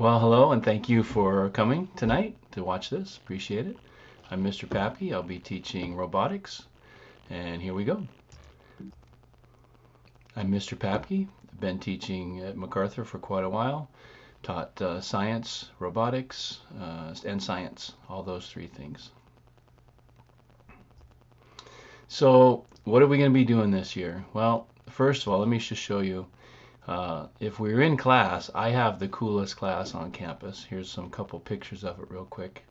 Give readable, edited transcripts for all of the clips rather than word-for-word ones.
Well, hello, and thank you for coming tonight to watch this. Appreciate it. I'm Mr. Papke. I'll be teaching robotics, and here we go. I'm Mr. Papke. I've been teaching at MacArthur for quite a while. Taught science, robotics, and science, all those three things. So, what are we going to be doing this year? Well, first of all, let me just show you. If we're in class, I have the coolest class on campus. Here's some couple pictures of it real quick.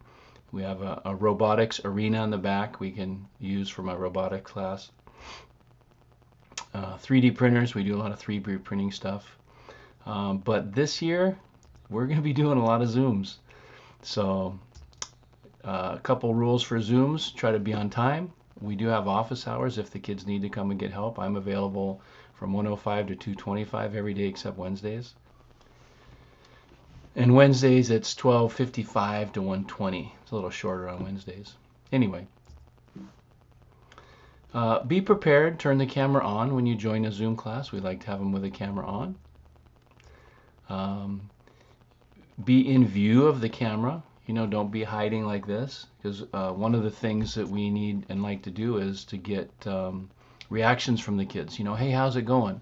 We have a robotics arena in the back we can use for my robotics class. 3D printers, we do a lot of 3D printing stuff. But this year, we're going to be doing a lot of Zooms. So a couple rules for Zooms: try to be on time. We do have office hours if the kids need to come and get help. I'm available from 1:05 to 2:25 every day except Wednesdays. And Wednesdays it's 12:55 to 1:20. It's a little shorter on Wednesdays. Anyway, be prepared. Turn the camera on when you join a Zoom class. We like to have them with the camera on. Be in view of the camera. Don't be hiding like this, because one of the things that we need and like to do is to get reactions from the kids. Hey, how's it going?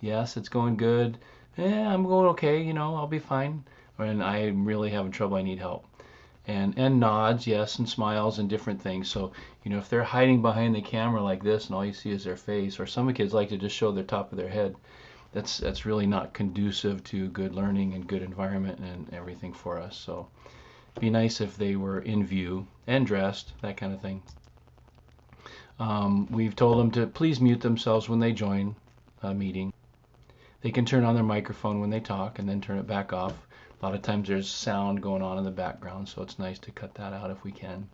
Yes, it's going good. I'm going okay. I'll be fine. And I'm really having trouble. I need help. And nods, yes, and smiles and different things. So if they're hiding behind the camera like this and all you see is their face, or some kids like to just show the top of their head, that's really not conducive to good learning and good environment and everything for us. So be nice if they were in view and dressed, that kind of thing. We've told them to please mute themselves when they join a meeting. They can turn on their microphone when they talk and then turn it back off. A lot of times there's sound going on in the background, so it's nice to cut that out if we can.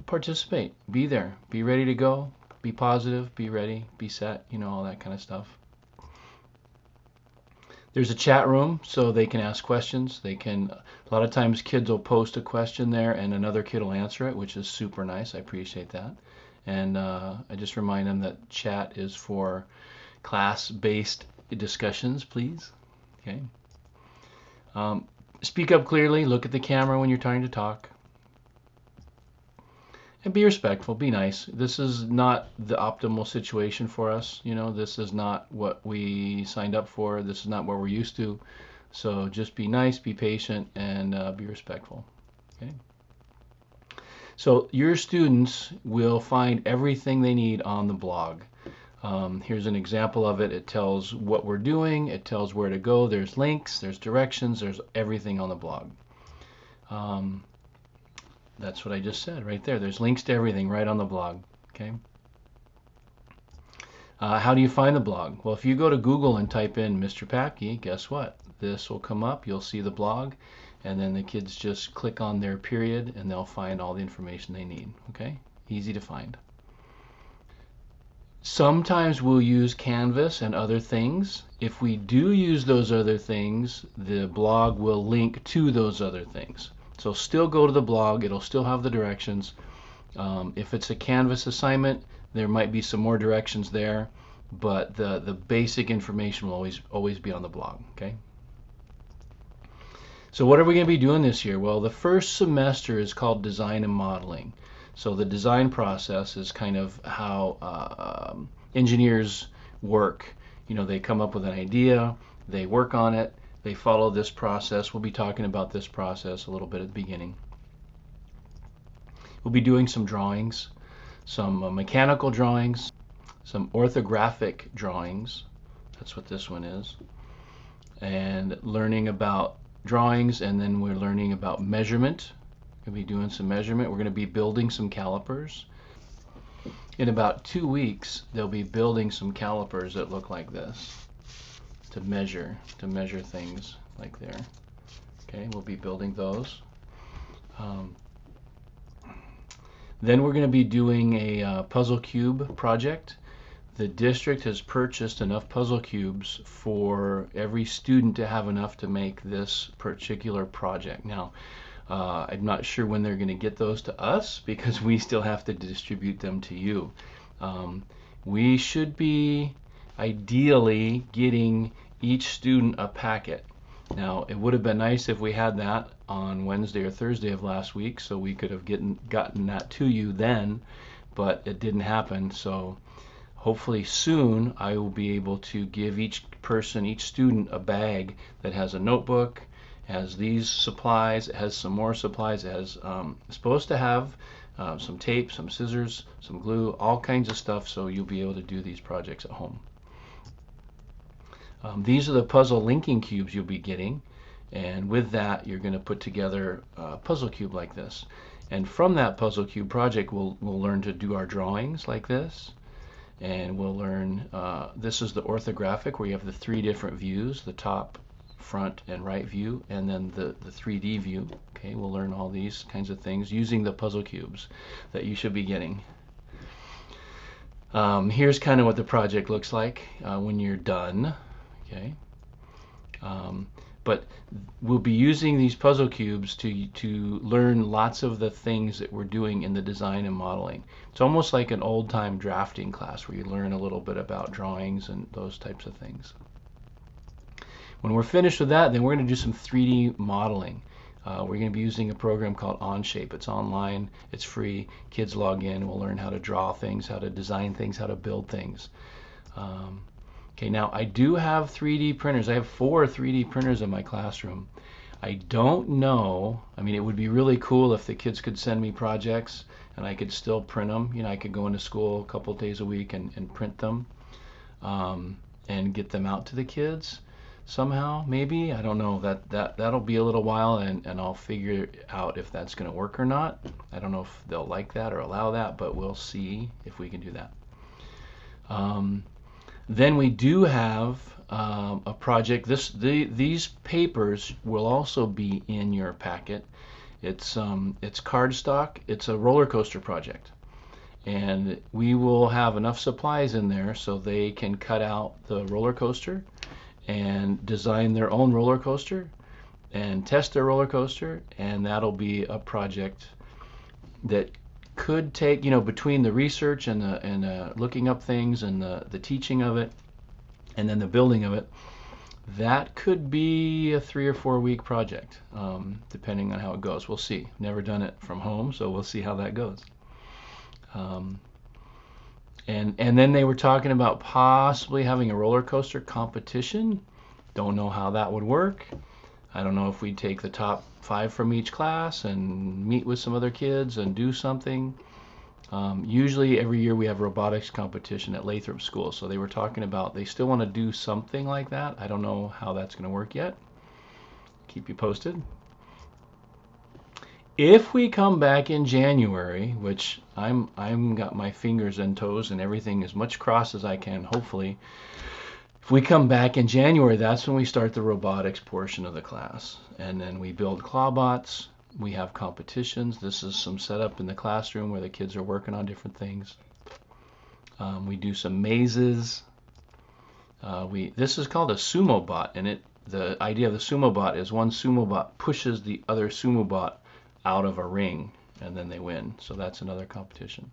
Participate. Be there. Be ready to go. Be positive. Be ready. Be set. All that kind of stuff. There's a chat room so they can ask questions. A lot of times kids will post a question there and another kid will answer it, which is super nice. I appreciate that. And I just remind them that chat is for class-based discussions, please. Okay. Speak up clearly. Look at the camera when you're trying to talk. And be respectful, be nice. This is not the optimal situation for us. This is not what we signed up for. This is not what we're used to. So just be nice, be patient, and be respectful. Okay. So your students will find everything they need on the blog. Here's an example of it. It tells what we're doing. It tells where to go. There's links, there's directions, there's everything on the blog. That's what I just said right there. There's links to everything right on the blog. Okay. How do you find the blog? Well, if you go to Google and type in Mr. Papke, guess what? This will come up. You'll see the blog, and then the kids just click on their period, and they'll find all the information they need. Okay. Easy to find. Sometimes we'll use Canvas and other things. If we do use those other things, the blog will link to those other things. So still go to the blog. It'll still have the directions. If it's a Canvas assignment, there might be some more directions there, but the basic information will always be on the blog. Okay. So what are we going to be doing this year? Well, the first semester is called Design and Modeling. So the design process is kind of how engineers work. They come up with an idea, they work on it, they follow this process. We'll be talking about this process a little bit at the beginning. We'll be doing some drawings, some mechanical drawings, some orthographic drawings. That's what this one is. And learning about drawings, and then we're learning about measurement. We'll be doing some measurement. We're going to be building some calipers. In about 2 weeks, they'll be building some calipers that look like this to measure things like there. Okay, we'll be building those. Then we're going to be doing a puzzle cube project. The district has purchased enough puzzle cubes for every student to have enough to make this particular project. Now, I'm not sure when they're going to get those to us because we still have to distribute them to you. We should be ideally getting each student a packet. Now, it would have been nice if we had that on Wednesday or Thursday of last week, so we could have gotten that to you then, but it didn't happen. So hopefully soon I will be able to give each person, each student, a bag that has a notebook, has these supplies, it has some more supplies, it has supposed to have some tape, some scissors, some glue, all kinds of stuff, so you'll be able to do these projects at home. These are the puzzle linking cubes you'll be getting, and with that you're going to put together a puzzle cube like this. And from that puzzle cube project we'll learn to do our drawings like this, and we'll learn, this is the orthographic where you have the 3 different views, the top, front, and right view, and then the 3D view. Okay, we'll learn all these kinds of things using the puzzle cubes that you should be getting. Here's kind of what the project looks like when you're done. Okay, but we'll be using these puzzle cubes to learn lots of the things that we're doing in the design and modeling. It's almost like an old-time drafting class where you learn a little bit about drawings and those types of things. When we're finished with that, then we're going to do some 3D modeling. We're going to be using a program called Onshape. It's online, it's free, kids log in, we'll learn how to draw things, how to design things, how to build things. Okay, now I do have 3D printers. I have 4 3D printers in my classroom. I don't know, I mean, it would be really cool if the kids could send me projects and I could still print them. You know, I could go into school a couple days a week and print them and get them out to the kids somehow, maybe. I don't know. That'll be a little while, and I'll figure out if that's going to work or not. I don't know if they'll like that or allow that, but we'll see if we can do that. Then we do have a project. These papers will also be in your packet. It's cardstock. It's a roller coaster project, and we will have enough supplies in there so they can cut out the roller coaster and design their own roller coaster and test their roller coaster, and that'll be a project that could take, you know, between the research and the looking up things and the teaching of it and then the building of it, that could be a 3 or 4 week project, depending on how it goes. We'll see. Never done it from home, so we'll see how that goes. And then they were talking about possibly having a roller coaster competition. Don't know how that would work. I don't know if we'd take the top 5 from each class and meet with some other kids and do something. Usually every year we have robotics competition at Lathrop School, so they were talking about they still want to do something like that. I don't know how that's going to work yet. Keep you posted. If we come back in January, which I'm got my fingers and toes and everything as much crossed as I can, hopefully. If we come back in January, that's when we start the robotics portion of the class. And then we build clawbots. We have competitions. This is some setup in the classroom where the kids are working on different things. We do some mazes. This is called a sumo bot, and the idea of the sumo bot is one sumo bot pushes the other sumo bot out of a ring, and then they win. So that's another competition.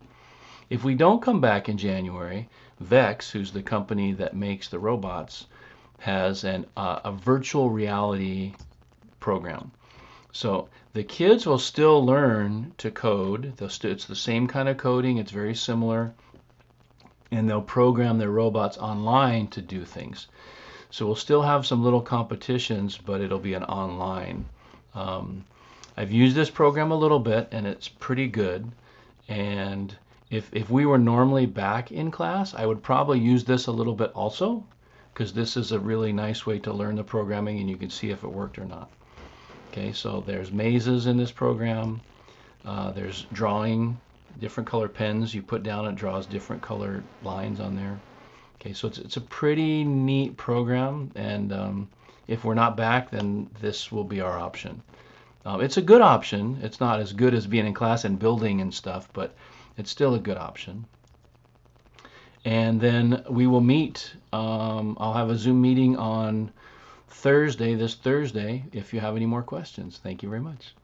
If we don't come back in January, Vex, who's the company that makes the robots, has a virtual reality program. So the kids will still learn to code. It's the same kind of coding. It's very similar. And they'll program their robots online to do things. So we'll still have some little competitions, but it'll be an online. I've used this program a little bit, and it's pretty good. And if we were normally back in class, I would probably use this a little bit also, because this is a really nice way to learn the programming, and you can see if it worked or not. Okay, so there's mazes in this program. There's drawing, different color pens you put down, it draws different color lines on there. Okay, so it's a pretty neat program, and if we're not back, then this will be our option. It's a good option. It's not as good as being in class and building and stuff, but it's still a good option. And then we will meet. I'll have a Zoom meeting on this Thursday, if you have any more questions. Thank you very much.